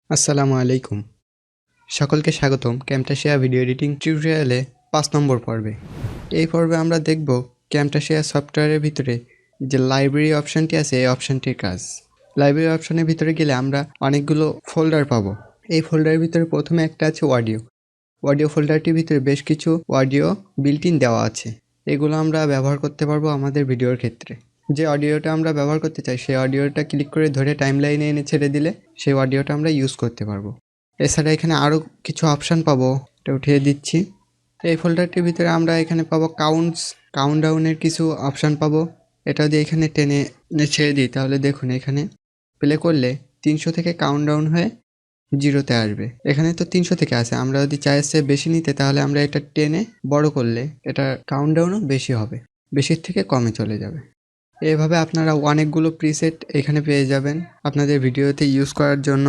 আসসালামু আলাইকুম। সকলকে স্বাগতম ক্যামটাশিয়া ভিডিও এডিটিং টিউটোরিয়ালে 5 নম্বর পর্বে। এই পর্বে আমরা দেখব ক্যামটাশিয়া সফটওয়্যারের ভিতরে যে লাইব্রেরি অপশনটি আছে এই অপশনটির কাজ। লাইব্রেরি অপশনের ভিতরে গেলে আমরা অনেকগুলো ফোল্ডার পাবো। এই ফোল্ডারের ভিতরে প্রথমে একটা আছে অডিও। অডিও ফোল্ডারটির ভিতরে বেশ কিছু অডিও বিল্ট ইন দেওয়া আছে। এগুলো আমরা ব্যবহার করতে পারবো আমাদের ভিডিওর ক্ষেত্রে। যে অডিওটা আমরা ব্যবহার করতে চাই সেই অডিওটা ক্লিক করে ধরে টাইমলাইনে এনে ছেড়ে দিলে সেই অডিওটা আমরা ইউজ করতে পারবো। এছাড়া এখানে আরও কিছু অপশান পাবো, এটা উঠিয়ে দিচ্ছি। এই ফোল্ডারটির ভিতরে আমরা এখানে পাবো কাউন্টডাউনের কিছু অপশান পাবো। এটা দিয়ে এখানে টেনে ছেড়ে দিই তাহলে দেখুন এখানে প্লে করলে 300 থেকে কাউন্টডাউন হয়ে 0-তে আসবে। এখানে তো 300 থেকে আসে, আমরা যদি চাই এর চেয়ে বেশি নিতে তাহলে আমরা এটা টেনে বড় করলে এটা কাউন্টডাউনও বেশি হবে, বেশির থেকে কমে চলে যাবে। এভাবে আপনারা অনেকগুলো প্রিসেট এখানে পেয়ে যাবেন আপনাদের ভিডিওতে ইউজ করার জন্য।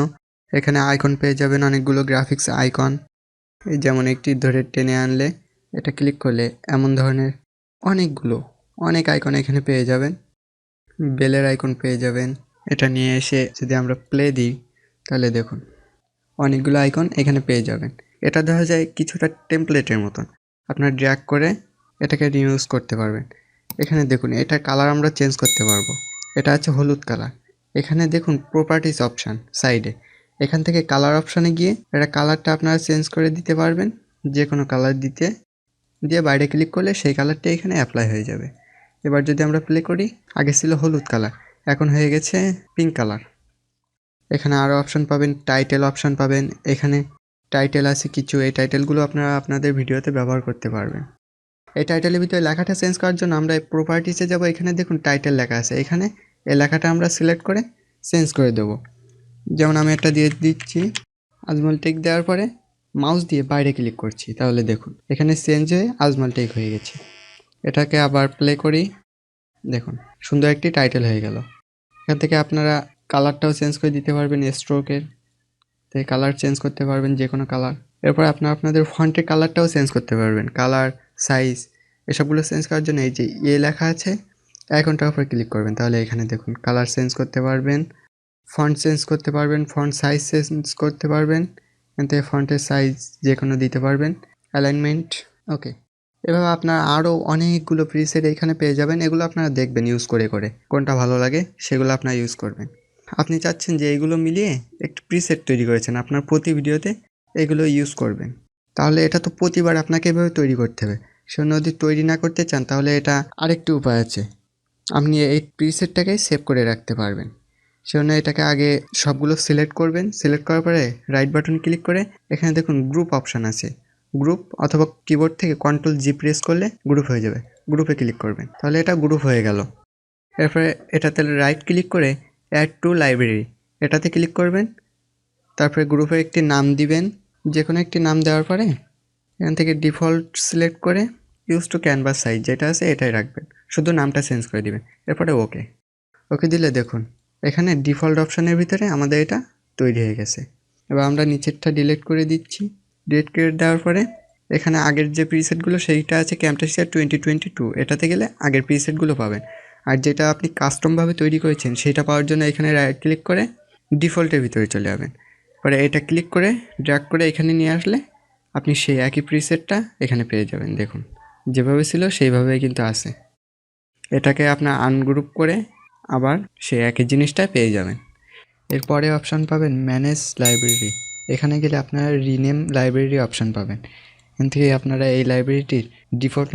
এখানে আইকন পেয়ে যাবেন অনেকগুলো গ্রাফিক্স আইকন, এই যেমন একটি ধরে টেনে আনলে এটা ক্লিক করলে এমন ধরনের অনেক আইকন এখানে পেয়ে যাবেন। বেলের আইকন পেয়ে যাবেন। এটা নিয়ে এসে যদি আমরা প্লে দিই তাহলে দেখুন অনেকগুলো আইকন এখানে পেয়ে যাবেন। এটা দেখা যায় কিছুটা টেমপ্লেটের মতন, আপনার ড্র্যাগ করে এটাকে রিউজ করতে পারবেন। এখানে দেখুন এটা কালার আমরা চেঞ্জ করতে পারবো। এটা আছে হলুদ কালার। এখানে দেখুন প্রপার্টিস অপশান সাইডে, এখান থেকে কালার অপশানে গিয়ে এটা কালারটা আপনারা চেঞ্জ করে দিতে পারবেন। যে কোনো কালার দিয়ে বাইরে ক্লিক করলে সেই কালারটা এখানে অ্যাপ্লাই হয়ে যাবে। এবার যদি আমরা প্লে করি, আগে ছিল হলুদ কালার, এখন হয়ে গেছে পিঙ্ক কালার। এখানে আরও অপশান পাবেন, টাইটেল অপশান পাবেন। এখানে টাইটেল আছে কিছু, এই টাইটেলগুলো আপনারা আপনাদের ভিডিওতে ব্যবহার করতে পারবেন। এই টাইটেলের ভিতরে লেখাটা চেঞ্জ করার জন্য আমরা এই প্রপার্টিসে যাব। এখানে দেখুন টাইটেল লেখা আছে, এখানে এই লেখাটা আমরা সিলেক্ট করে চেঞ্জ করে দেবো। যেমন আমি একটা দিয়ে দিচ্ছি, আজমল টেক দেওয়ার পরে মাউস দিয়ে বাইরে ক্লিক করছি, তাহলে দেখুন এখানে চেঞ্জ হয়ে আজমল টেক হয়ে গেছে। এটাকে আবার প্লে করি, দেখুন সুন্দর একটি টাইটেল হয়ে গেল। এখান থেকে আপনারা কালারটাও চেঞ্জ করে দিতে পারবেন, স্ট্রোকের তাই কালার চেঞ্জ করতে পারবেন যে কোনো কালার। এরপর আপনারা আপনাদের ফন্টের কালারটাও চেঞ্জ করতে পারবেন, কালার, সাইজ এসবগুলো চেঞ্জ করার জন্য এই যে লেখা আছে আইকনটার উপর ক্লিক করবেন, তাহলে এখানে দেখুন কালার চেঞ্জ করতে পারবেন, ফন্ট চেঞ্জ করতে পারবেন, ফন্ট সাইজ চেঞ্জ করতে পারবেন। এখান থেকে ফন্টের সাইজ যে কোনো দিতে পারবেন, অ্যালাইনমেন্ট ওকে। এভাবে আপনার আরও অনেকগুলো প্রিসেট এখানে পেয়ে যাবেন। এগুলো আপনারা দেখবেন ইউজ করে কোনটা ভালো লাগে সেগুলো আপনারা ইউজ করবেন। আপনি চাচ্ছেন যে এইগুলো মিলিয়ে একটি প্রিসেট তৈরি করেছেন, আপনার প্রতি ভিডিওতে এগুলো ইউজ করবেন, তাহলে এটা তো প্রতিবার আপনাকে এভাবে তৈরি করতে হবে। সেজন্য যদি তৈরি না করতে চান তাহলে এটা আরেকটি উপায় আছে, আপনি এই প্রিসেটটাকে সেভ করে রাখতে পারবেন। সেজন্য এটাকে আগে সবগুলো সিলেক্ট করবেন, সিলেক্ট করার পরে রাইট বাটন ক্লিক করে এখানে দেখুন গ্রুপ অপশান আছে, গ্রুপ অথবা কিবোর্ড থেকে Ctrl+G প্রেস করলে গ্রুপ হয়ে যাবে, গ্রুপে ক্লিক করবেন, তাহলে এটা গ্রুপ হয়ে গেল। এরপরে এটাতে রাইট ক্লিক করে অ্যাড টু লাইব্রেরি এটাতে ক্লিক করবেন, তারপরে গ্রুপে একটি নাম দিবেন, যে কোনো একটি নাম দেওয়ার পরে এখান থেকে ডিফল্ট সিলেক্ট করে ইউজ টু ক্যানভাস সাইজ যেটা আছে এটাই রাখবেন, শুধু নামটা চেঞ্জ করে দিবেন। এরপরে ওকে দিলে দেখুন এখানে ডিফল্ট অপশানের ভিতরে আমাদের এটা তৈরি হয়ে গেছে। এবার আমরা নিচেরটা ডিলিট করে দিচ্ছি। ডিলিট করে দেওয়ার পরে এখানে আগের যে প্রিসেটগুলো সেইটা আছে ক্যামটাশিয়া 2022, এটাতে গেলে আগের প্রিসেটগুলো পাবেন। আর যেটা আপনি কাস্টমভাবে তৈরি করেছেন সেটা পাওয়ার জন্য এখানে রাইট ক্লিক করে ডিফল্টের ভিতরে চলে যাবেন। পরে এটা ক্লিক করে ড্র্যাগ করে এখানে নিয়ে আসলে আপনি সেই একই প্রিসেটটা এখানে পেয়ে যাবেন। দেখুন যেভাবে ছিল সেইভাবেই কিন্তু আছে। এটাকে আপনার আনগ্রুপ করে আবার সেই একই জিনিসটা পেয়ে যাবেন। এরপরে অপশান পাবেন ম্যানেজ লাইব্রেরি, এখানে গেলে আপনারা রিনেম লাইব্রেরি অপশান পাবেন। এখান থেকে আপনারা এই লাইব্রেরিটির ডিফল্ট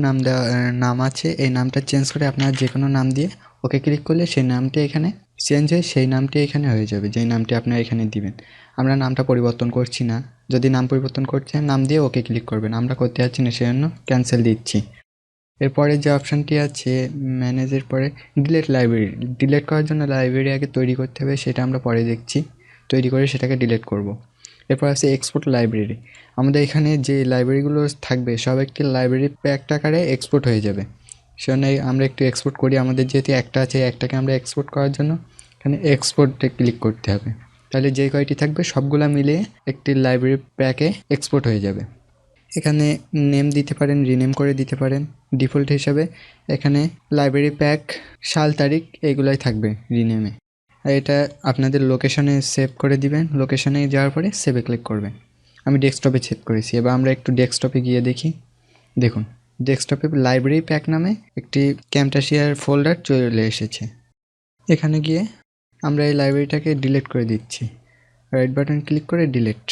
নাম আছে, এই নামটা চেঞ্জ করে আপনারা যে কোনো নাম দিয়ে ওকে ক্লিক করলে সেই নামটি এখানে চেঞ্জ হয়ে সেই নামটি এখানে হয়ে যাবে, যেই নামটি আপনারা এখানে দিবেন। আমরা নামটা পরিবর্তন করছি না, যদি নাম পরিবর্তন করছেন নাম দিয়ে ওকে ক্লিক করবেন, আমরা করতে যাচ্ছি না সেজন্য ক্যান্সেল দিচ্ছি। এরপরে যে অপশানটি আছে ম্যানেজের পরে ডিলেট লাইব্রেরি, ডিলেট করার জন্য লাইব্রেরি আগে তৈরি করতে হবে, সেটা আমরা পরে দেখছি, তৈরি করে সেটাকে ডিলেট করব। এরপর আছে এক্সপোর্ট লাইব্রেরি, আমাদের এখানে যে লাইব্রেরিগুলো থাকবে সব একটি লাইব্রেরি প্যাকড আকারে এক্সপোর্ট হয়ে যাবে। সেজন্য আমরা একটু এক্সপোর্ট করি, আমাদের যেহেতু একটা আছে একটাকে আমরা এক্সপোর্ট করার জন্য এখানে এক্সপোর্টে ক্লিক করতে হবে, তাহলে যে কয়টি থাকবে সবগুলো মিলিয়ে একটি লাইব্রেরি প্যাকে এক্সপোর্ট হয়ে যাবে। এখানে নেম দিতে পারেন, রিনেম করে দিতে পারেন। ডিফল্ট হিসাবে এখানে লাইব্রেরি প্যাক, সাল, তারিখ এইগুলাই থাকবে রিনেমে। আর এটা আপনাদের লোকেশনে সেভ করে দিবেন। লোকেশনে যাওয়ার পরে সেভে ক্লিক করবেন। আমি ডেস্কটপে সেভ করেছি। এবার আমরা একটু ডেস্কটপে গিয়ে দেখি। দেখুন ডেস্কটপে লাইব্রেরি প্যাক নামে একটি ক্যামটাশিয়ার ফোল্ডার চলে এসেছে। এখানে গিয়ে আমরা এই লাইব্রেরিটাকে ডিলিট করে দিচ্ছি। রাইট বাটন ক্লিক করে ডিলিট।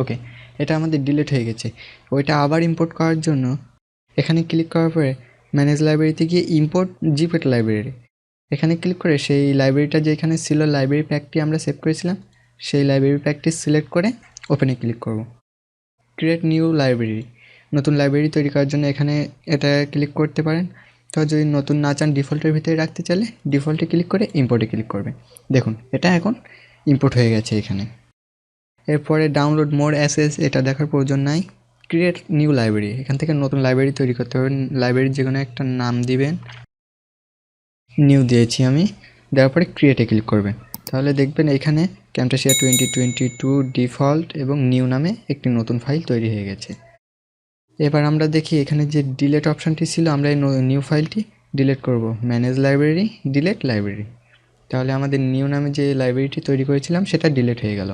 ওকে, এটা আমাদের ডিলিট হয়ে গেছে। ওইটা আবার ইম্পোর্ট করার জন্য এখানে ক্লিক করার পরে ম্যানেজ লাইব্রেরিতে গিয়ে ইম্পোর্ট জিপেট লাইব্রেরি এখানে ক্লিক করে সেই লাইব্রেরিটা যেখানে ছিল, লাইব্রেরি প্যাকটি আমরা সেভ করেছিলাম, সেই লাইব্রেরি প্যাকটি সিলেক্ট করে ওপেনে ক্লিক করব। ক্রিয়েট নিউ লাইব্রেরি, নতুন লাইব্রেরি তৈরি করার জন্য এখানে এটা ক্লিক করতে পারেন। তো যদি নতুন না চান ডিফল্টের ভিতরে রাখতে চাইলে ডিফল্টে ক্লিক করে ইম্পোর্টে ক্লিক করবেন। দেখুন এটা এখন ইম্পোর্ট হয়ে গেছে এখানে। এরপরে ডাউনলোড মোর অ্যাসেস, এটা দেখার প্রয়োজন নাই। ক্রিয়েট নিউ লাইব্রেরি, এখান থেকে নতুন লাইব্রেরি তৈরি করতে হবে। লাইব্রেরির যে কোনো একটা নাম দিবেন, নিউ দিয়েছি আমি। দেওয়ার পরে ক্রিয়েটে ক্লিক করবেন। তাহলে দেখবেন এখানে ক্যামটাশিয়া 2022 ডিফল্ট এবং নিউ নামে একটি নতুন ফাইল তৈরি হয়ে গেছে। এবার আমরা দেখি এখানে যে ডিলেট অপশানটি ছিল, আমরা এই নিউ ফাইলটি ডিলিট করব। Manage library, delete library. তাহলে আমাদের নিউ নামে যে লাইব্রেরিটি তৈরি করেছিলাম সেটা ডিলিট হয়ে গেল।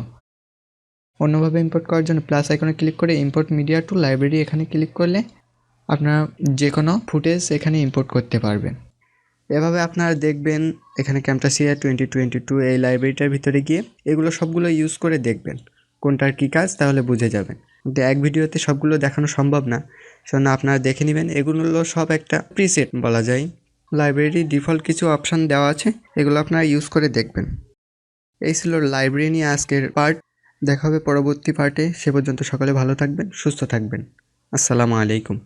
অন্যভাবে ইম্পোর্ট করার জন্য প্লাস আইকনে ক্লিক করে ইম্পোর্ট মিডিয়া টু লাইব্রেরি এখানে ক্লিক করলে আপনারা যে কোনো ফুটেজ এখানে ইম্পোর্ট করতে পারবেন। এভাবে আপনারা দেখবেন এখানে ক্যামটাশিয়া 2022 এই লাইব্রেরিটার ভিতরে গিয়ে এগুলো সবগুলো ইউজ করে দেখবেন কোনটার কী কাজ, তাহলে বুঝে যাবেন। কিন্তু এক ভিডিওতে সবগুলো দেখানো সম্ভব না, সেজন্য আপনারা দেখে নেবেন। এগুলো সব একটা প্রিসেট বলা যায়। লাইব্রেরি ডিফল্ট কিছু অপশান দেওয়া আছে, এগুলো আপনারা ইউজ করে দেখবেন। এই ছিল লাইব্রেরি নিয়ে আজকের পার্ট। দেখা হবে পরবর্তী পার্টে। সে পর্যন্ত সকলে ভালো থাকবেন, সুস্থ থাকবেন। আসসালামু আলাইকুম।